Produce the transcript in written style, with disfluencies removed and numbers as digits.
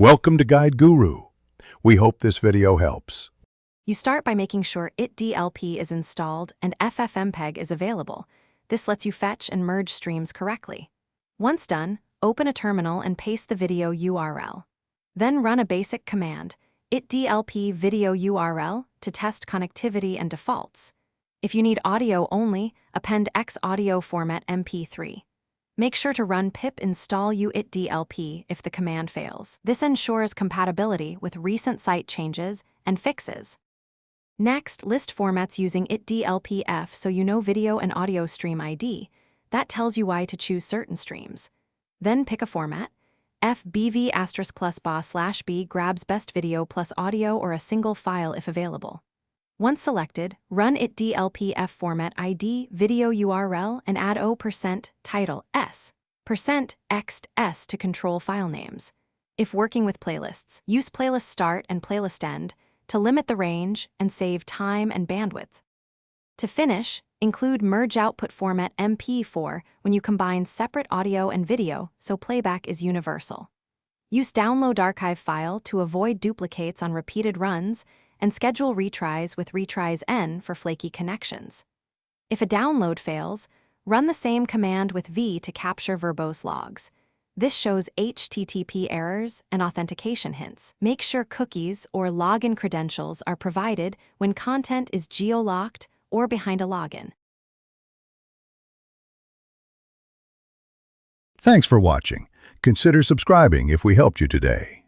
Welcome to Guide Guru. We hope this video helps. You start by making sure itDLP is installed and FFmpeg is available. This lets you fetch and merge streams correctly. Once done, open a terminal and paste the video URL. Then run a basic command, itDLP video URL, to test connectivity and defaults. If you need audio only, append X audio format MP3. Make sure to run pip install itDLP if the command fails. This ensures compatibility with recent site changes and fixes. Next, list formats using itDLPF so you know video and audio stream ID. That tells you why to choose certain streams. Then pick a format. FBV*+/B grabs best video plus audio or a single file if available. Once selected, run itDLPF format ID video URL and add %title s, %ext s to control file names. If working with playlists, use playlist start and playlist end to limit the range and save time and bandwidth. To finish, include merge output format MP4 when you combine separate audio and video so playback is universal. Use download archive file to avoid duplicates on repeated runs and schedule retries with retries n for flaky connections. If a download fails, run the same command with V to capture verbose logs. This shows HTTP errors and authentication hints. Make sure cookies or login credentials are provided when content is geo-locked or behind a login. Thanks for watching. Consider subscribing if we helped you today.